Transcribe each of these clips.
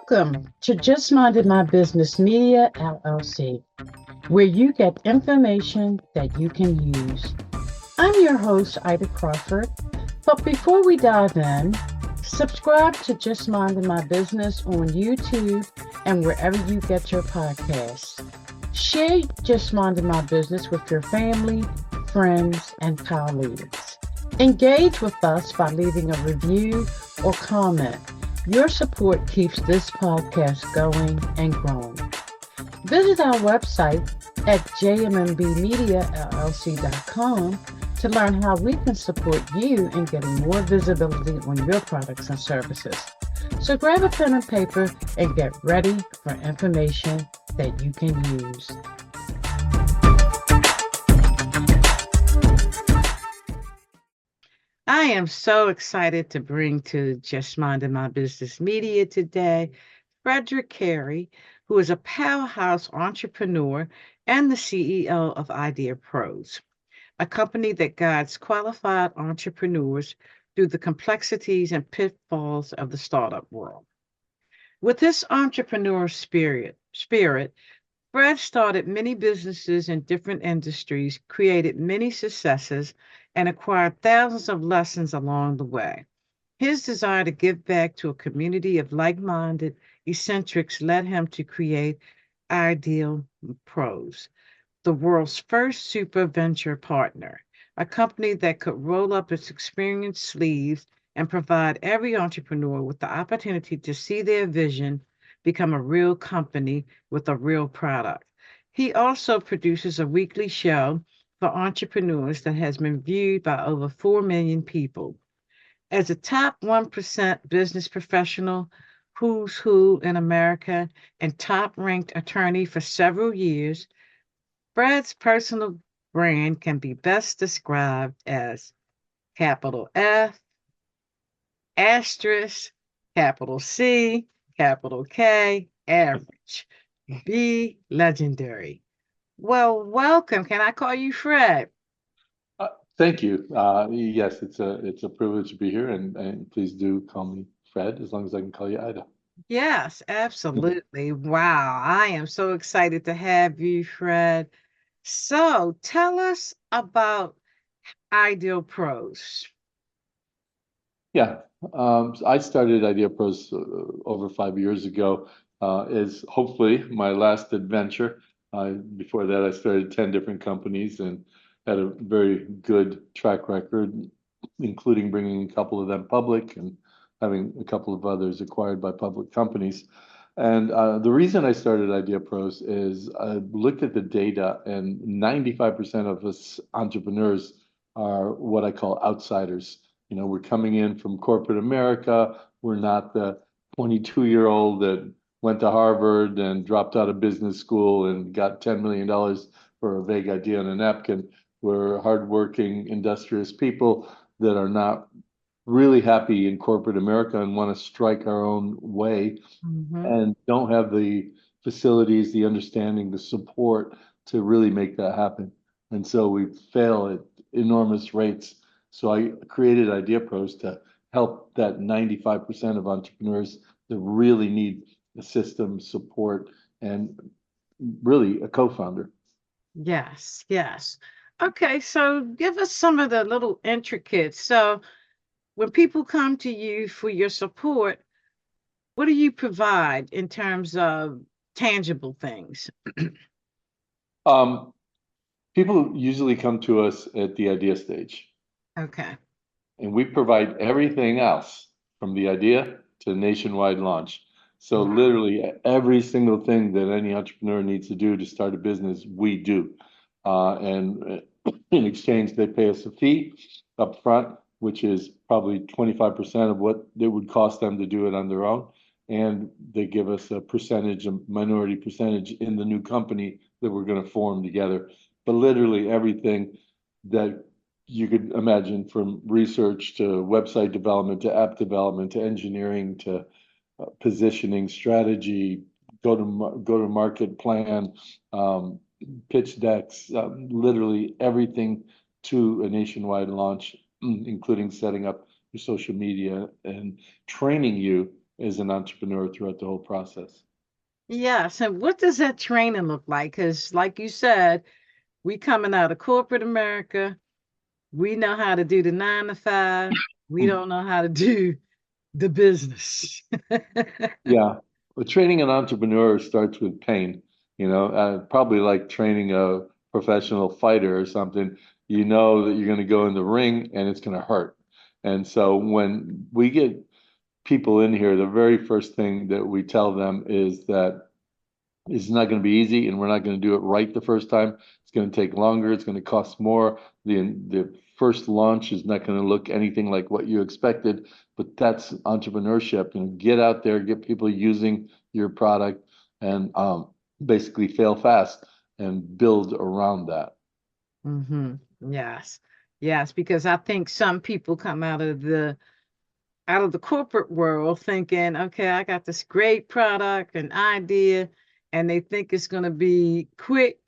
Welcome to Just Minded My Business Media LLC, where you get information that you can use. I'm your host, Ida Crawford. But before we dive in, subscribe to Just Minded My Business on YouTube and wherever you get your podcasts. Share Just Minded My Business with your family, friends, and colleagues. Engage with us by leaving a review or comment. Your support keeps this podcast going and growing. Visit our website at jmmbmediallc.com to learn how we can support you in getting more visibility on your products and services. So grab a pen and paper and get ready for information that you can use. I am so excited to bring to Just Minding My Business Media today Frederick Cary, who is a powerhouse entrepreneur and the CEO of IdeaPros, a company that guides qualified entrepreneurs through the complexities and pitfalls of the startup world. With this entrepreneur spirit, Fred started many businesses in different industries, created many successes, and acquired thousands of lessons along the way. His desire to give back to a community of like-minded eccentrics led him to create Ideal Pros, the world's first super venture partner, a company that could roll up its experienced sleeves and provide every entrepreneur with the opportunity to see their vision become a real company with a real product. He also produces a weekly show for entrepreneurs that has been viewed by over 4 million people. As a top 1% business professional, who's who in America, and top ranked attorney for several years, Fred's personal brand can be best described as capital F, asterisk, capital C, capital K, average, B, legendary. Well, welcome. Can I call you Fred? Thank you. Yes, it's a privilege to be here, and please do call me Fred as long as I can call you Ida. Yes, absolutely. Wow. I am so excited to have you, Fred. So tell us about Ideal Pros. Yeah, I started IdeaPros over 5 years ago. Is hopefully my last adventure. Before that, I started 10 different companies and had a very good track record, including bringing a couple of them public and having a couple of others acquired by public companies. And the reason I started IdeaPros is I looked at the data, and 95% of us entrepreneurs are what I call outsiders. You know, we're coming in from corporate America. We're not the 22-year-old that went to Harvard and dropped out of business school and got $10 million for a vague idea on a napkin. We're hardworking, industrious people that are not really happy in corporate America and want to strike our own way Mhm. and don't have the facilities, the understanding, the support to really make that happen. And so we fail at enormous rates. So I created IdeaPros to help that 95% of entrepreneurs that really need a system, support, and really a co-founder. Yes, yes. Okay, so give us some of the little intricates. So when people come to you for your support, what do you provide in terms of tangible things? Um, People usually come to us at the idea stage, Okay. and we provide everything else from the idea to nationwide launch. So Wow. literally every single thing that any entrepreneur needs to do to start a business, we do. And in exchange, they pay us a fee up front, which is probably 25% of what it would cost them to do it on their own. And they give us a percentage, a minority percentage in the new company that we're going to form together. But literally everything that you could imagine, from research to website development to app development to engineering to positioning strategy, go to market plan, pitch decks, literally everything to a nationwide launch, including setting up your social media and training you as an entrepreneur throughout the whole process. Yes. And what does that training look like? Because, like you said, we coming out of corporate America. We know how to do the 9 to 5. We don't know how to do the business. Yeah, but training an entrepreneur starts with pain, probably like training a professional fighter or something. You know that you're going to go in the ring and it's going to hurt. And so when we get people in here, the very first thing that we tell them is that it's not going to be easy, and we're not going to do it right the first time. It's going to take longer. It's going to cost more. The first launch is not going to look anything like what you expected, but that's entrepreneurship. Get out there, get people using your product, and basically fail fast and build around that. hmm Yes. Yes, because I think some people come out of the corporate world thinking, okay, I got this great product and idea, and they think it's going to be quick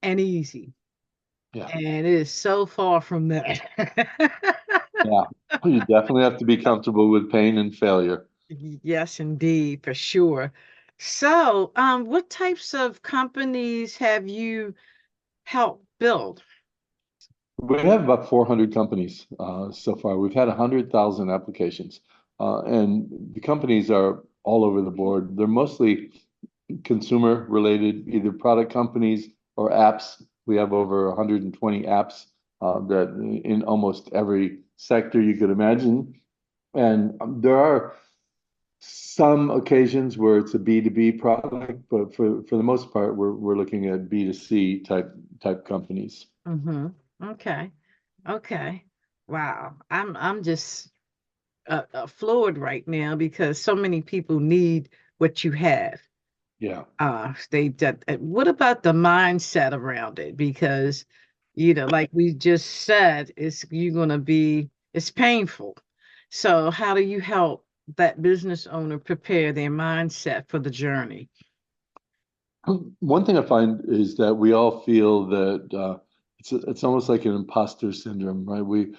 and easy. Yeah, And it is so far from that. yeah. You definitely have to be comfortable with pain and failure. Yes, indeed, for sure. So, what types of companies have you helped build? We have about 400 companies so far. We've had 100,000 applications, and the companies are all over the board. They're mostly consumer related, either product companies or apps. We have over 120 apps that in almost every sector you could imagine. And there are some occasions where it's a B2B product, but for the most part, we're looking at B2C type companies. Mm-hmm. Okay. Okay. Wow. I'm just floored right now because so many people need what you have. Yeah. What about the mindset around it? Because, like we just said, it's painful. So how do you help that business owner prepare their mindset for the journey? One thing I find is that we all feel that it's almost like an imposter syndrome, right? We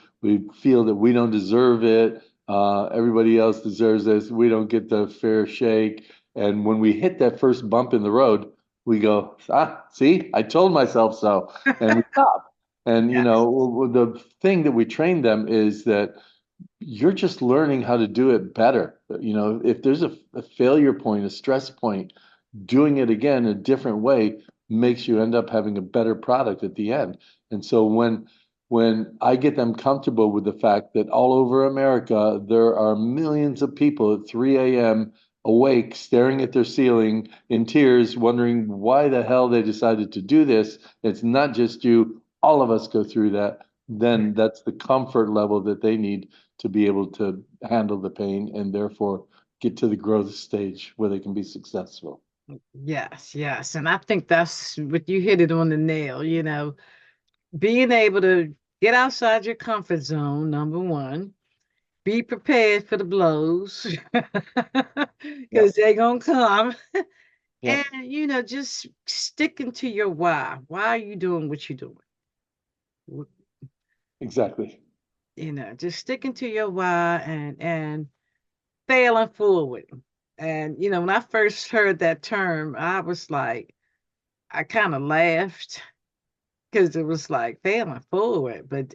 feel that we don't deserve it. Everybody else deserves this. We don't get the fair shake. And when we hit that first bump in the road, we go, see, I told myself so, and we stop. And Yes. the thing that we train them is that you're just learning how to do it better. If there's a failure point, a stress point, doing it again a different way makes you end up having a better product at the end. And so when I get them comfortable with the fact that all over America there are millions of people at 3 a.m. awake, staring at their ceiling in tears, wondering why the hell they decided to do this. It's not just you, all of us go through that. Then that's the comfort level that they need to be able to handle the pain and therefore get to the growth stage where they can be successful. Yes, yes. And I think that's what you hit it on the nail, being able to get outside your comfort zone, number one, be prepared for the blows Yep. because they're gonna come. Yep. And just sticking to your why. Why are you doing what you're doing? W- Exactly. just sticking to your why and failing forward. And when I first heard that term, I was like, I kind of laughed because it was like failing forward. But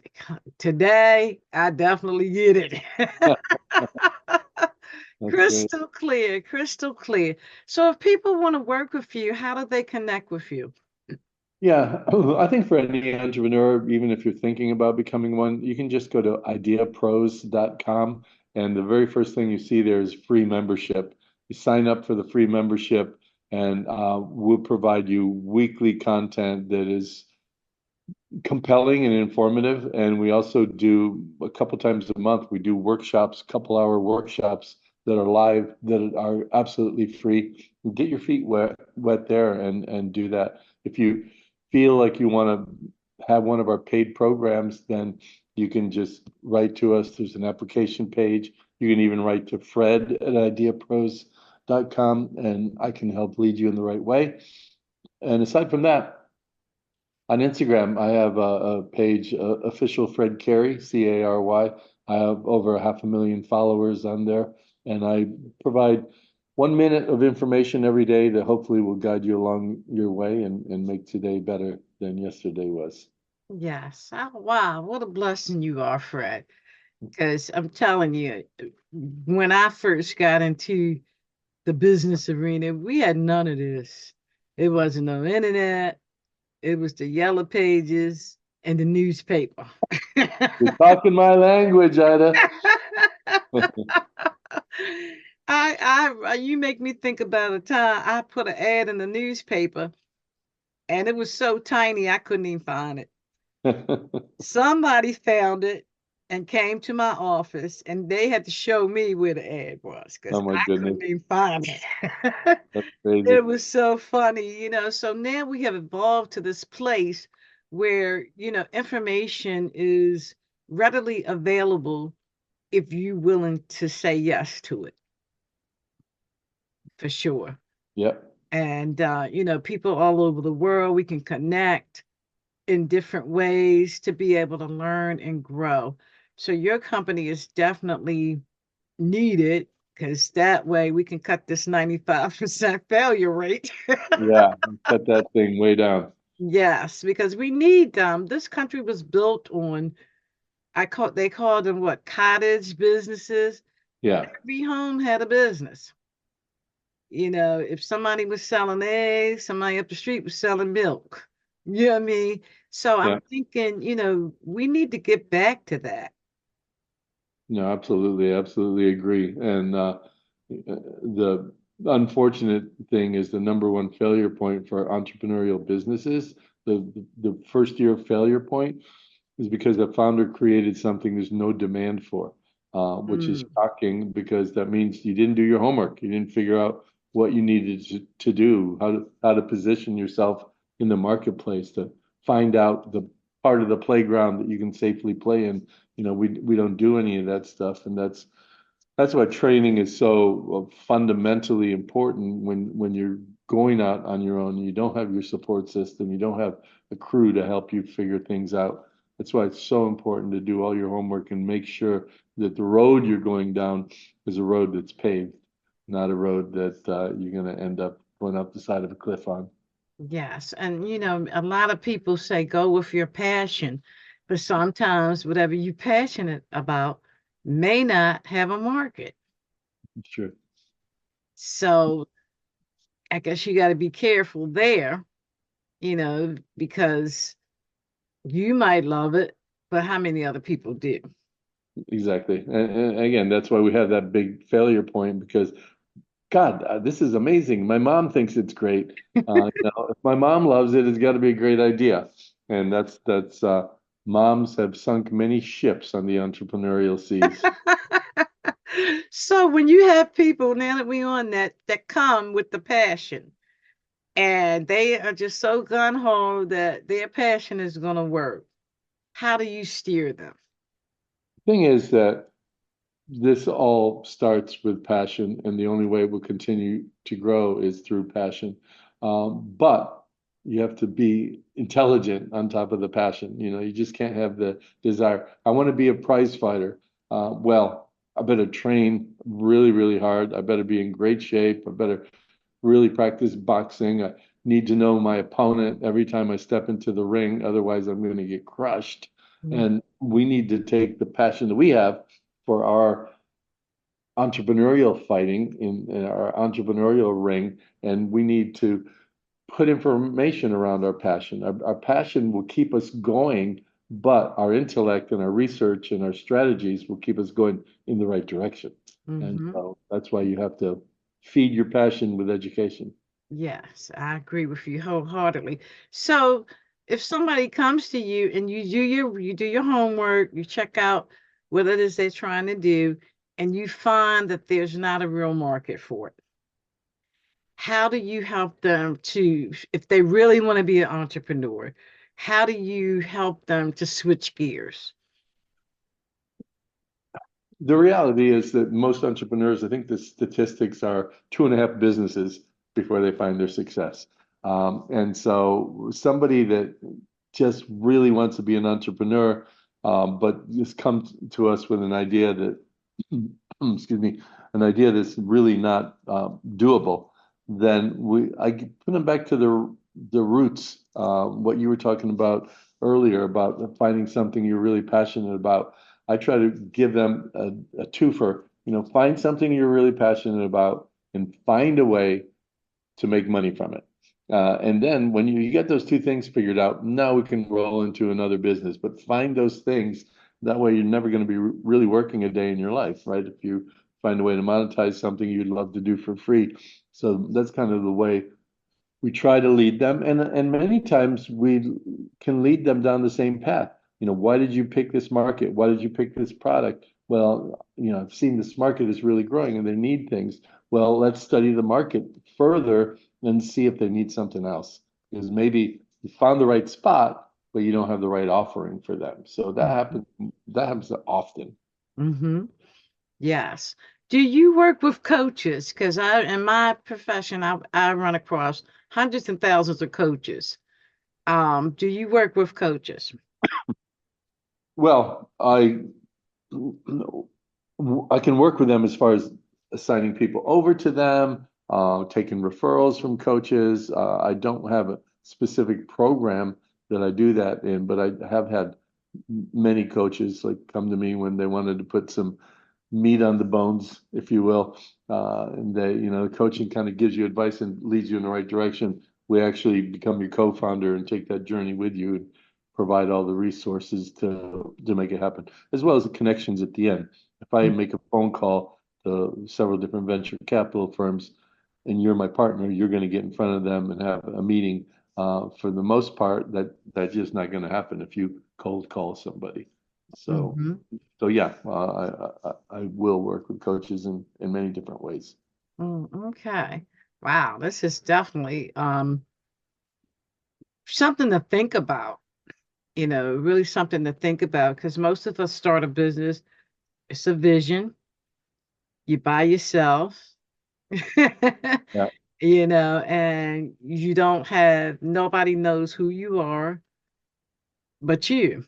today, I definitely get it. That's great. Crystal clear, crystal clear. So if people want to work with you, how do they connect with you? Yeah, I think for any entrepreneur, even if you're thinking about becoming one, you can just go to ideapros.com. And the very first thing you see there is free membership. You sign up for the free membership, and we'll provide you weekly content that is compelling and informative. And we also do a couple times a month, we do workshops, couple-hour workshops that are live, that are absolutely free. Get your feet wet there and do that. If you feel like you want to have one of our paid programs, then you can just write to us. There's an application page. You can even write to Fred at ideapros.com, and I can help lead you in the right way. And aside from that, on Instagram, I have a page, official Fred Cary, Cary. I have over 500,000 followers on there. And I provide 1 minute of information every day that hopefully will guide you along your way and make today better than yesterday was. Yes. Oh, wow. What a blessing you are, Fred. Because I'm telling you, when I first got into the business arena, we had none of this. It wasn't no internet. It was the yellow pages and the newspaper. You're talking my language, Ida. You make me think about a time I put an ad in the newspaper and it was so tiny I couldn't even find it. Somebody found it and came to my office and they had to show me where the ad was because Oh my I goodness, couldn't even find it. that's crazy. It was so funny. So now we have evolved to this place where, information is readily available if you're willing to say yes to it, for sure. Yep. And, people all over the world, we can connect in different ways to be able to learn and grow. So your company is definitely needed because that way we can cut this 95% failure rate. Yeah, cut that thing way down. Yes, because we need them. This country was built on, they called them what, cottage businesses. Yeah, Every home had a business. If somebody was selling eggs, somebody up the street was selling milk. You know what I mean? So I'm yeah. thinking, we need to get back to that. No, absolutely, absolutely agree. And the unfortunate thing is the number one failure point for entrepreneurial businesses. The first year failure point is because the founder created something there's no demand for, which is Mm, shocking because that means you didn't do your homework. You didn't figure out what you needed to do, how to position yourself in the marketplace to find out the part of the playground that you can safely play in. We don't do any of that stuff, and that's why training is so fundamentally important when you're going out on your own. You don't have your support system. You don't have a crew to help you figure things out. That's why it's so important to do all your homework and make sure that the road you're going down is a road that's paved, not a road that you're going to end up going up the side of a cliff on. yes. And, a lot of people say go with your passion, but sometimes whatever you're passionate about may not have a market. Sure. So I guess you got to be careful there, because you might love it, but how many other people do? Exactly. And again, that's why we have that big failure point because God, this is amazing. My mom thinks it's great. If my mom loves it, it's got to be a great idea. And that's moms have sunk many ships on the entrepreneurial seas. So when you have people now that we on that come with the passion and they are just so gun ho that their passion is going to work, how do you steer them? Thing is that this all starts with passion, and the only way it will continue to grow is through passion. But you have to be intelligent on top of the passion. You just can't have the desire. I want to be a prize fighter. Well, I better train really, really hard. I better be in great shape. I better really practice boxing. I need to know my opponent every time I step into the ring. Otherwise, I'm going to get crushed. Mm, And we need to take the passion that we have for our entrepreneurial fighting in our entrepreneurial ring, and we need to put information around our passion. Our passion will keep us going, but our intellect and our research and our strategies will keep us going in the right direction. And mhm. so that's why you have to feed your passion with education. Yes, I agree with you wholeheartedly. So if somebody comes to you and you do your homework, you check out what it is they're trying to do, and you find that there's not a real market for it, how do you help them to, if they really want to be an entrepreneur, how do you help them to switch gears? The reality is that most entrepreneurs, I think the statistics are 2.5 businesses before they find their success. And so somebody that just really wants to be an entrepreneur, but just comes to us with an idea that, excuse me, an idea that's really not doable, then I put them back to the roots. What you were talking about earlier about finding something you're really passionate about. I try to give them a twofer. Find something you're really passionate about and find a way to make money from it. And then when you get those two things figured out, now we can roll into another business. But find those things. That way, you're never going to be really working a day in your life, right? If you find a way to monetize something you'd love to do for free. So that's kind of the way we try to lead them, and many times we can lead them down the same path. Why did you pick this market? Why did you pick this product? Well, I've seen this market is really growing and they need things. Well, let's study the market further and see if they need something else, because maybe you found the right spot but you don't have the right offering for them. So that happens often. Mm-hmm. Yes. Do you work with coaches? Because in my profession, I run across hundreds and thousands of coaches. Do you work with coaches? Well, I can work with them as far as assigning people over to them, taking referrals from coaches. I don't have a specific program that I do that in, but I have had many coaches like come to me when they wanted to put some meat on the bones, if you will. And the coaching kind of gives you advice and leads you in the right direction. We actually become your co-founder and take that journey with you and provide all the resources to make it happen, as well as the connections at the end. If I make a phone call to several different venture capital firms and you're my partner, you're going to get in front of them and have a meeting. For the most part, that's just not going to happen if you cold call somebody. So Mm-hmm. so yeah, I will work with coaches in many different ways. Okay. Wow, this is definitely something to think about, really something to think about because most of us start a business, it's a vision, you by yourself, Yeah, and you don't have nobody knows who you are but you.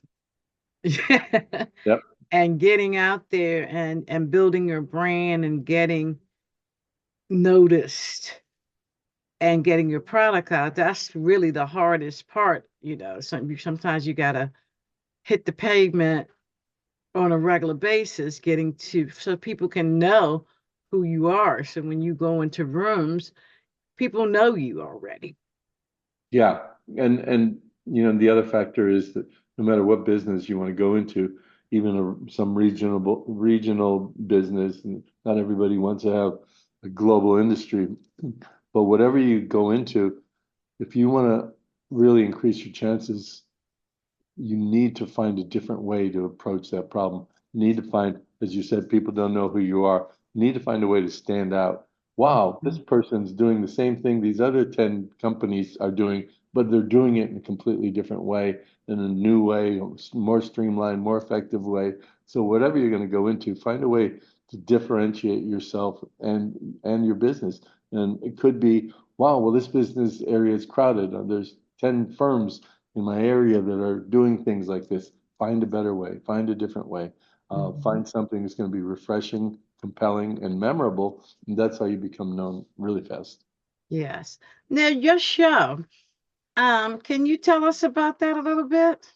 yep, And getting out there and building your brand and getting noticed and getting your product out, that's really the hardest part. Sometimes you gotta hit the pavement on a regular basis, getting to so people can know who you are. So when you go into rooms, people know you already. yeah, and the other factor is that no matter what business you want to go into, even some regional business, and not everybody wants to have a global industry, but whatever you go into, if you want to really increase your chances, you need to find a different way to approach that problem. You need to find, as you said, people don't know who you are. You need to find a way to stand out. Wow, this person's doing the same thing these other 10 companies are doing, but they're doing it in a completely different way, in a new way, more streamlined, more effective way. So whatever you're going to go into, find a way to differentiate yourself and your business. And it could be, wow, well, this business area is crowded. There's 10 firms in my area that are doing things like this. Find a better way, find a different way, Mhm. find something that's going to be refreshing, compelling, and memorable. And that's how you become known really fast. Yes. Now your show, can you tell us about that a little bit?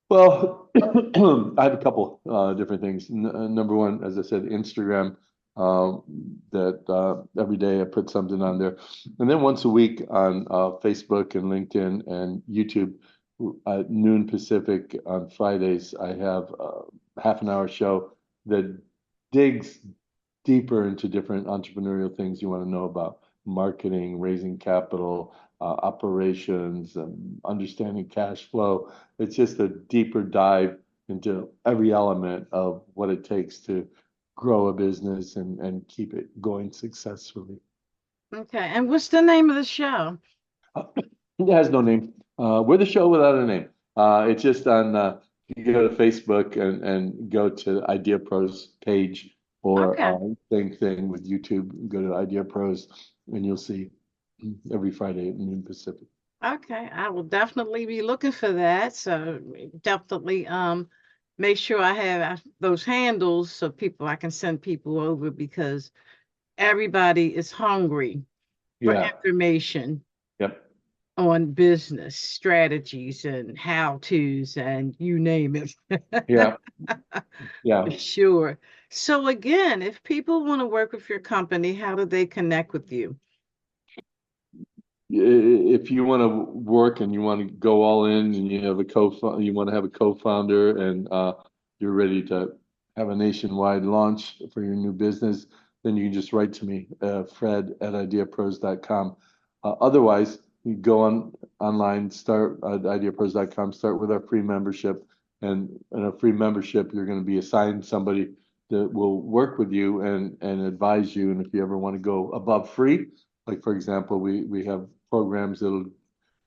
Well, I have a couple different things. Number one, as I said, Instagram, um, that every day I put something on there. And then once a week on Facebook and LinkedIn and YouTube at noon Pacific on Fridays, I have a half an hour show that digs deeper into different entrepreneurial things you want to know about marketing, raising capital, operations, understanding cash flow. It's just a deeper dive into every element of what it takes to grow a business and keep it going successfully. Okay. And what's the name of the show? It has no name. We're the show without a name. It's just on, you go to Facebook and go to Idea Pros page, or Okay. same thing with YouTube. Go to Idea Pros and you'll see every Friday at noon Pacific. Okay. I will definitely be looking for that. So definitely make sure I have those handles so I can send people over because everybody is hungry for Yeah. information Yep. on business strategies and how to's and you name it. Yeah. For Yeah. sure. So again, if people want to work with your company, how do they connect with you? If you want to work and you want to go all in and you have you want to have a co-founder and you're ready to have a nationwide launch for your new business, then you can just write to me, fred@ideapros.com. Otherwise, you go online, start at ideapros.com, start with our free membership. And in a free membership, you're going to be assigned somebody that will work with you and advise you. And if you ever want to go above free, like for example, we have programs that'll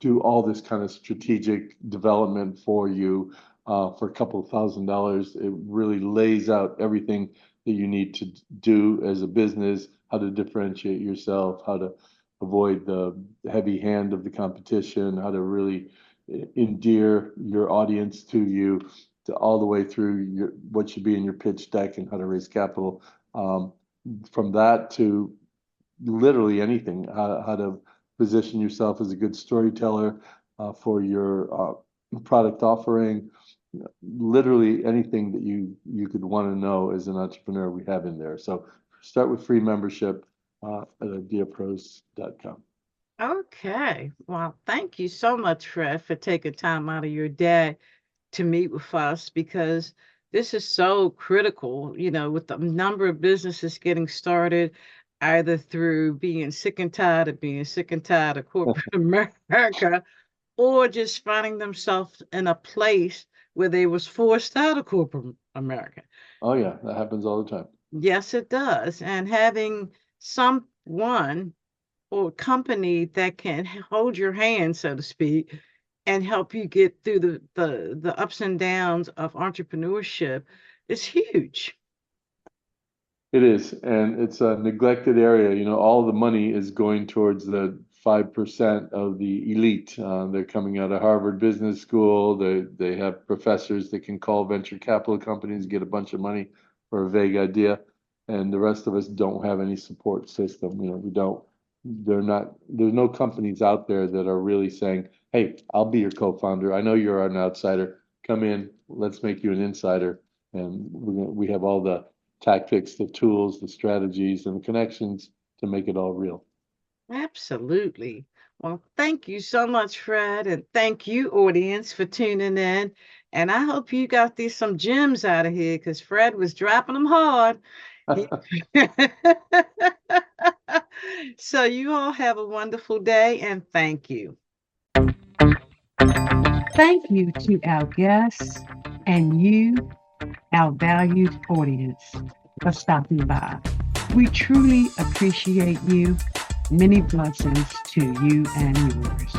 do all this kind of strategic development for you for a couple of $1,000s. It really lays out everything that you need to do as a business, how to differentiate yourself, how to avoid the heavy hand of the competition, how to really endear your audience to you, to all the way through what should be in your pitch deck and how to raise capital. From that to literally anything, how to position yourself as a good storyteller for your product offering, literally anything that you could want to know as an entrepreneur, we have in there. So start with free membership at ideapros.com. Okay. Well, thank you so much, Fred, for taking time out of your day to meet with us because this is so critical, with the number of businesses getting started either through being sick and tired of being sick and tired of corporate America or just finding themselves in a place where they was forced out of corporate America. Oh yeah, that happens all the time. Yes, it does. And having someone or company that can hold your hand, so to speak, and help you get through the ups and downs of entrepreneurship is huge. It is, and it's a neglected area. You know, all the money is going towards the 5% of the elite. They're coming out of Harvard Business School. They have professors that can call venture capital companies, get a bunch of money for a vague idea, and the rest of us don't have any support system. You know, we don't. They're not. There's no companies out there that are really saying, "Hey, I'll be your co-founder. I know you're an outsider. Come in. Let's make you an insider." And we have all the tactics, the tools, the strategies, and the connections to make it all real. Absolutely. Well, thank you so much, Fred, and thank you, audience, for tuning in. And I hope you got these some gems out of here because Fred was dropping them hard. He- So you all have a wonderful day and thank you. Thank you to our guests and you, our valued audience, for stopping by. We truly appreciate you. Many blessings to you and yours.